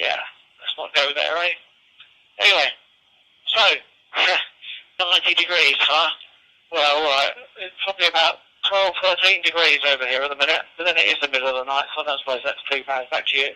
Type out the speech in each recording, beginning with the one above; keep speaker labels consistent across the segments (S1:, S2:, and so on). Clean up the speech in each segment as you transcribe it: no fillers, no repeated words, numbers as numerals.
S1: Yeah, let's not go there, eh? Anyway, so, 90 degrees, huh? Well, it's probably about 12, 13 degrees over here at the minute, but then it is the middle of the night, so I don't suppose that's too bad. Back to you.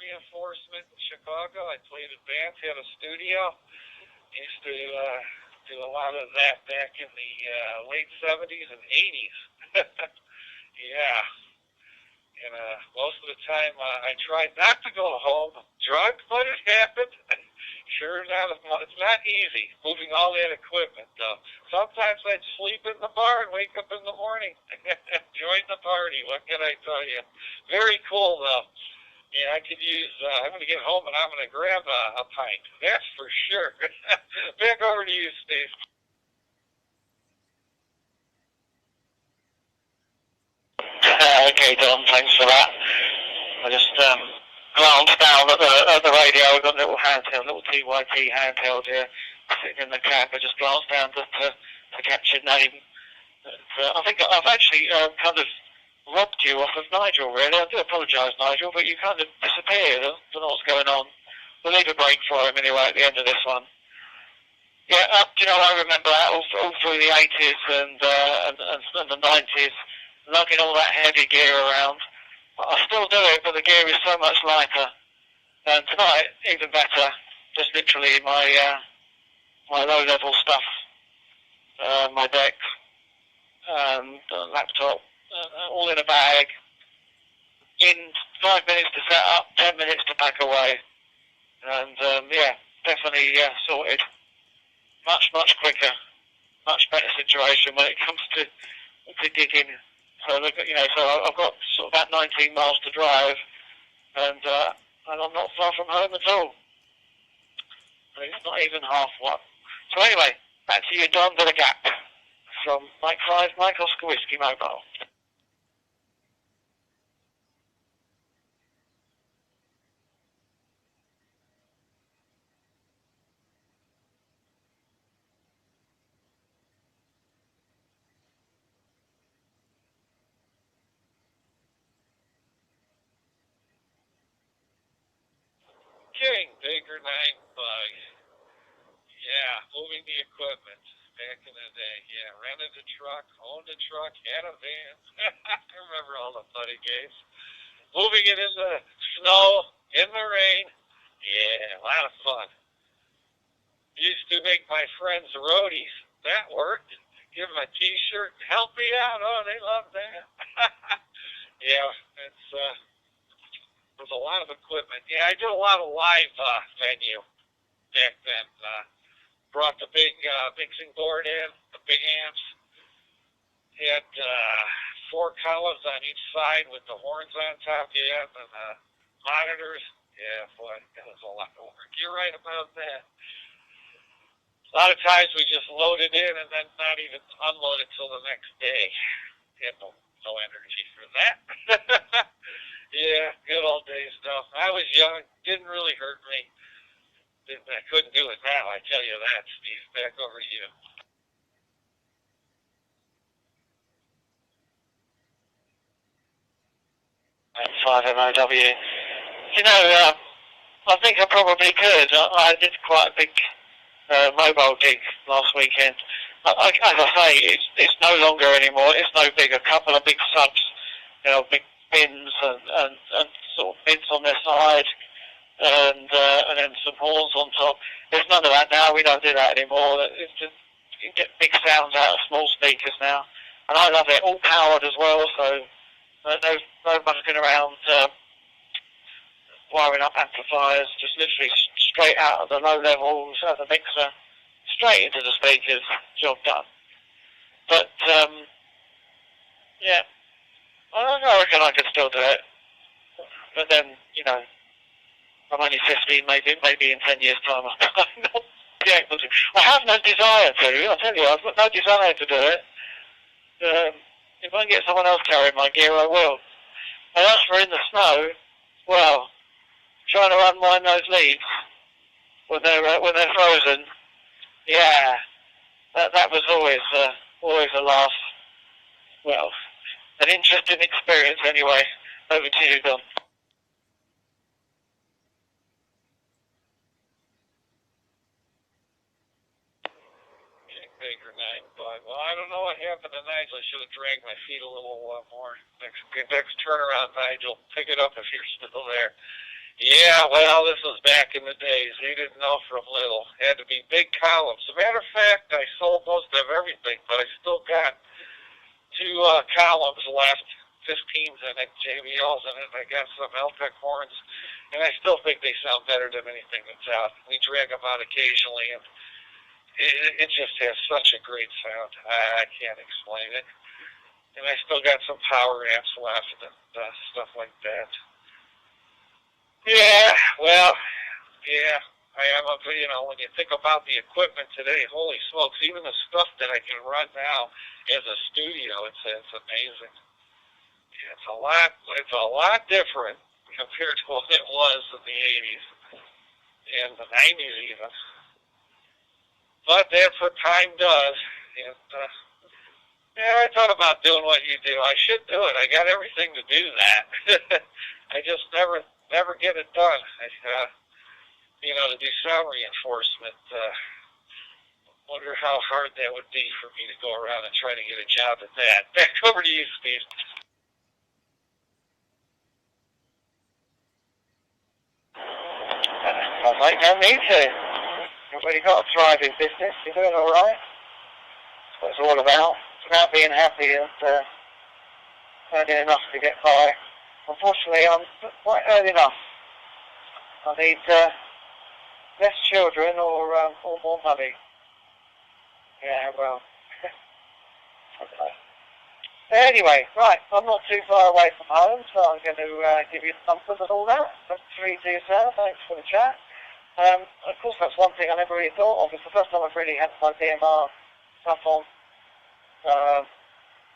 S1: Reinforcement in Chicago. I played in bands, had a studio. Used to do a lot of that back in the late 70s and 80s. Yeah. And most of the time I tried not to go home drunk, but it happened. Sure enough, it's not easy moving all that equipment, though. Sometimes I'd sleep in the bar and wake up in the morning. Join the party, what can I tell you? Very cool, though. Yeah, I could use, I'm going to get home and I'm going to grab a pint. That's for sure. Back over to you, Steve. Okay, Don, thanks for that. I just glanced down at the radio. I've got a little handheld, little TYT handheld here, sitting in the cab. I just glanced down to catch your name. I think I've actually kind of robbed you off of Nigel, really. I do apologise, Nigel, but you kind of disappeared. I don't know what's going on. We'll leave a break for him anyway at the end of this one. Yeah, do you know, I remember that all through the 80s and the 90s, lugging all that heavy gear around. I still do it, but the gear is so much lighter. And tonight, even better, just literally my low-level stuff, my deck, laptop, all in a bag. In 5 minutes to set up, 10 minutes to pack away. And yeah, definitely sorted. Much quicker, much better situation when it comes to gigging. So I've got sort of about 19 miles to drive, and I'm not far from home at all. It's not even half one. So anyway, back to you, Don, with a gap from Mike 5, Mike Oscar Whiskey Mobile. King, Baker 9-5. Yeah, moving the equipment back in the day. Yeah, rented a truck, owned a truck, had a van. I remember all the funny games. Moving it in the snow, in the rain. Yeah, a lot of fun. Used to make my friends roadies. That worked. Give them a T-shirt. Help me out. Oh, they love that. Yeah, there's a lot of equipment. Yeah, I did a lot of live venue back then. Brought the big mixing board in, the big amps. Had 4 columns on each side with the horns on top, yeah, and the monitors. Yeah, boy, that was a lot of work. You're right about that. A lot of times we just load it in and then not even unload it till the next day. Had no energy for that. Yeah, good old days though. I was young, didn't really hurt me. I couldn't do it now, I tell you that, Steve. Back over to you. N.Somerset MOW. You know, I think I probably could. I did quite a big mobile gig last weekend. As I say, it's no longer anymore. It's no big. A couple of big subs, you know, big bins and sort of bins on their side, and then some horns on top. There's none of that now. We don't do that anymore. It's just, you get big sounds out of small speakers now, and I love it. All powered as well, so no mucking around wiring up amplifiers. Just literally straight out of the low levels of the mixer, straight into the speakers. Job done. But yeah, I reckon I could still do it. But then, you know, I'm only 15, maybe in 10 years' time I'm not be able to. I have no desire to. I tell you, I've got no desire to do it. If I can get someone else carrying my gear, I will. And as for in the snow, well, trying to unwind those leaves when they're frozen, yeah, that was always a laugh. Well, an interesting experience anyway. Over to you, Don.
S2: Baker 9-5. Well, I don't know what happened to Nigel. I should have dragged my feet a little more. Next turnaround, Nigel. Pick it up if you're still there. Yeah, well, this was back in the days. We didn't know from little. Had to be big columns. As a matter of fact, I sold most of everything, but I still got 2 columns left. 15s in it, JBLs in it. I got some Eltec horns, and I still think they sound better than anything that's out. We drag them out occasionally, and it just has such a great sound. I can't explain it. And I still got some power amps left and stuff like that. Yeah, well, yeah. When you think about the equipment today, holy smokes, even the stuff that I can run now as a studio, it's amazing. It's a lot different compared to what it was in the 80s and the 90s even. But that's what time does. And, I thought about doing what you do. I should do it. I got everything to do that. I just never get it done. To do sound reinforcement. Wonder how hard that would be for me to go around and try to get a job at that. Back over to you, Steve.
S1: Sounds like no need to. Well, you've got a thriving business. You're doing all right. That's what it's all about. It's about being happy and earning enough to get by. Unfortunately, I'm not quite earning enough. I need less children or more money. Yeah, well. Okay. Anyway, right, I'm not too far away from home, so I'm going to give you something and all that. That's 3 to yourself. Thanks for the chat. Of course, that's one thing I never really thought of. It's the first time I've really had my DMR stuff on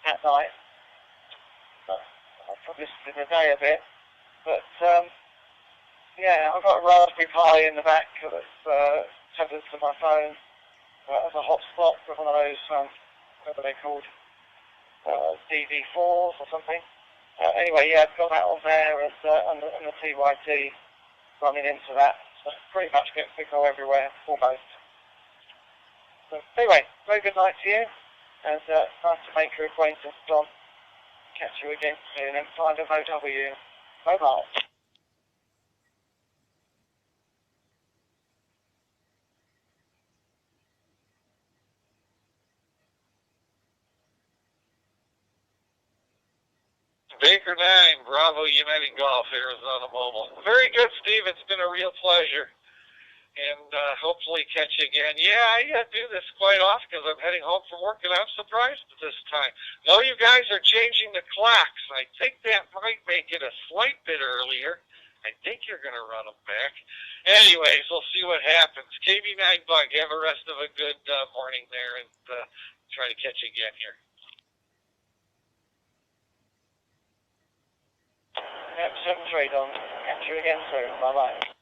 S1: at night. I've probably listened in the day a bit. But, yeah, I've got a Raspberry Pi in the back that's tethered to my phone as a hotspot for one of those, whatever they're called, DV4s or something. Anyway, yeah, I've got that on there and the TYT running into that. So pretty much get signal everywhere, almost. So anyway, very good night to you, and nice to make your acquaintance, John. Catch you again soon and find a OW. Bye-bye.
S2: Baker 9, Bravo United Golf, Arizona Mobile. Very good, Steve. It's been a real pleasure. And hopefully catch you again. Yeah, I do this quite often because I'm heading home from work, and I'm surprised at this time. No, you guys are changing the clocks. I think that might make it a slight bit earlier. I think you're going to run them back. Anyways, we'll see what happens. KB9 Bug, have a rest of a good morning there, and try to catch you again here.
S1: Yep, 7-3, Don. Catch you again soon. Bye-bye.